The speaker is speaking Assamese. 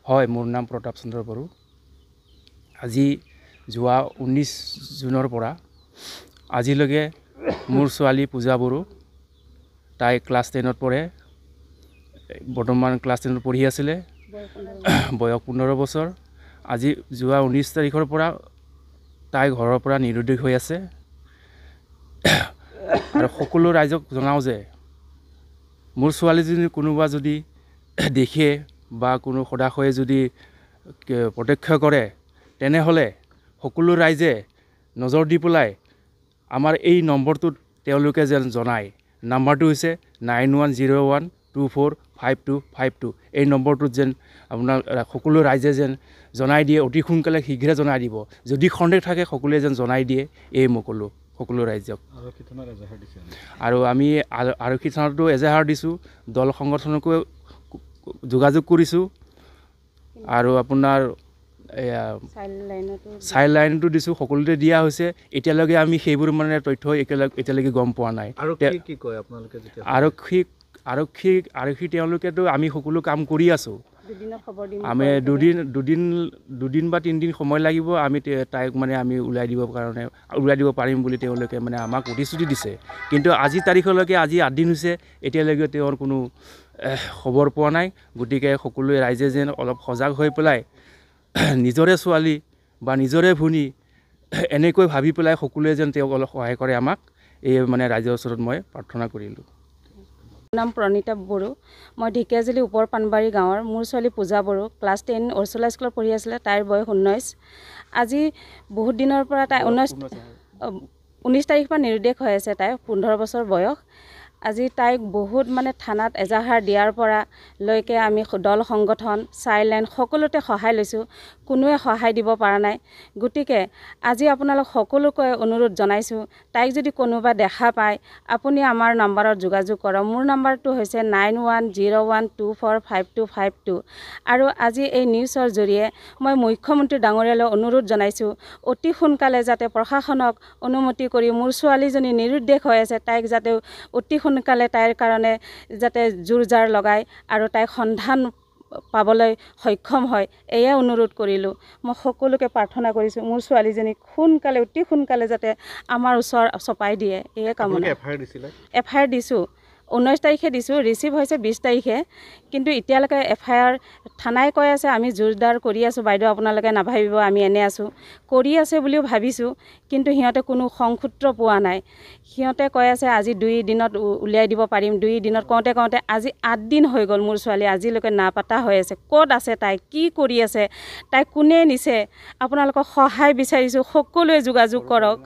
হয়, মোৰ নাম প্ৰতাপ চন্দ্ৰ বড়ো। আজি যোৱা 19 জুনৰ পৰা আজিলৈকে মোৰ ছোৱালী পূজা বড়ো, তাই ক্লাছ 10ত পঢ়ে। বৰ্তমান ক্লাছ 10ত পঢ়ি আছিলে, বয়স 15 বছৰ। আজি যোৱা 19 তাৰিখৰ পৰা তাই ঘৰৰ পৰা নিৰুদ্দেশ হৈ আছে। আৰু সকলো ৰাইজক জনাওঁ যে মোৰ ছোৱালীজনী কোনোবা যদি দেখে বা কোনো সদাশয়ে যদি প্ৰত্যক্ষ কৰে, তেনেহ'লে সকলো ৰাইজে নজৰ দি পেলাই আমাৰ এই নম্বৰটোত তেওঁলোকে যেন জনায়। নাম্বাৰটো হৈছে 9101245252। এই নম্বৰটোত যেন আপোনাৰ সকলো ৰাইজে যেন জনাই দিয়ে, অতি সোনকালে শীঘ্ৰে জনাই দিব। যদি সন্দেহ থাকে সকলোৱে যেন জনাই দিয়ে, এই মই ক'লোঁ সকলো ৰাইজক। আৰু আমি আৰক্ষী থানাতো এজাহাৰ দিছোঁ, দল সংগঠনকো যোগাযোগ কৰিছোঁ, আৰু আপোনাৰ চাইল্ড লাইনতো দিছোঁ, সকলোতে দিয়া হৈছে। এতিয়ালৈকে আমি সেইবোৰ মানে তথ্য এতিয়ালৈকে গম পোৱা নাই। কি কয় আপোনালোকে? আৰক্ষী তেওঁলোকেতো আমি সকলো কাম কৰি আছোঁ। আমি দুদিন বা 3 দিন সময় লাগিব। আমি তাইক মানে আমি উলিয়াই দিব পাৰিম বুলি তেওঁলোকে মানে আমাক প্ৰতিশ্ৰুতি দিছে। কিন্তু আজি তাৰিখলৈকে আজি 8 দিন হৈছে, এতিয়ালৈকে তেওঁৰ কোনো খবৰ পোৱা নাই। গতিকে সকলোৱে ৰাইজে যেন অলপ সজাগ হৈ পেলাই নিজৰে ছোৱালী বা নিজৰে ভনী এনেকৈ ভাবি পেলাই সকলোৱে যেন তেওঁক অলপ সহায় কৰে আমাক, এই মানে ৰাইজৰ ওচৰত মই প্ৰাৰ্থনা কৰিলোঁ। নাম প্ৰণীতা বড়ো। মই ঢেকীয়াজুলি ওপৰ পাণবাৰী গাঁৱৰ। মোৰ ছোৱালী পূজা বড়ো ক্লাছ 10 উৰ্চলা স্কুলত পঢ়ি আছিলে। তাইৰ বয়স 19। আজি বহুত দিনৰ পৰা তাই 19 তাৰিখ পৰা নিৰুদ্দেশ হৈ আছে। তাই 15 বছৰ বয়স। আজি তাইক বহুত মানে থানাত এজাহাৰ দিয়াৰ পৰা লৈকে আমি দল সংগঠন, চাইল্ড লাইন সকলোতে সহায় লৈছোঁ, কোনোৱে সহায় দিব পৰা নাই। গতিকে আজি আপোনালোক সকলোকে অনুৰোধ জনাইছোঁ, তাইক যদি কোনোবা দেখা পায় আপুনি আমাৰ নাম্বাৰত যোগাযোগ কৰক। মোৰ নাম্বাৰটো হৈছে 9101245252। আৰু আজি এই নিউজৰ জৰিয়ে মই মুখ্যমন্ত্ৰী ডাঙৰীয়ালৈ অনুৰোধ জনাইছোঁ, অতি সোনকালে যাতে প্ৰশাসনক অনুমতি কৰি মোৰ ছোৱালীজনী নিৰুদ্দেশ হৈ আছে, তাইক যাতে অতি সোনকালে তাইৰ কাৰণে যাতে জোৰ জাৰ লগায় আৰু তাইক সন্ধান পাবলৈ সক্ষম হয়, এয়ে অনুৰোধ কৰিলোঁ। মই সকলোকে প্ৰাৰ্থনা কৰিছোঁ মোৰ ছোৱালীজনীক সোনকালে অতি সোনকালে যাতে আমাৰ ওচৰ চপাই দিয়ে, এয়ে কামনা। FIR দিছোঁ, 19 তাৰিখে দিছোঁ, ৰিচিভ হৈছে 20 তাৰিখে। কিন্তু এতিয়ালৈকে FIR থানাই কৈ আছে আমি জোৰদাৰ কৰি আছোঁ, বাইদেউ আপোনালোকে নাভাবিব আমি এনে আছোঁ। কৰি আছে বুলিও ভাবিছোঁ, কিন্তু সিহঁতে কোনো সংসূত্ৰ পোৱা নাই। সিহঁতে কৈ আছে আজি 2 দিনত উলিয়াই দিব পাৰিম। 2 দিনত কওঁতে আজি 8 দিন হৈ গ'ল। মোৰ ছোৱালী আজিলৈকে নাপাতা হৈ আছে। ক'ত আছে তাই, কি কৰি আছে, তাই কোনে নিছে? আপোনালোকক সহায় বিচাৰিছোঁ, সকলোৱে যোগাযোগ কৰক।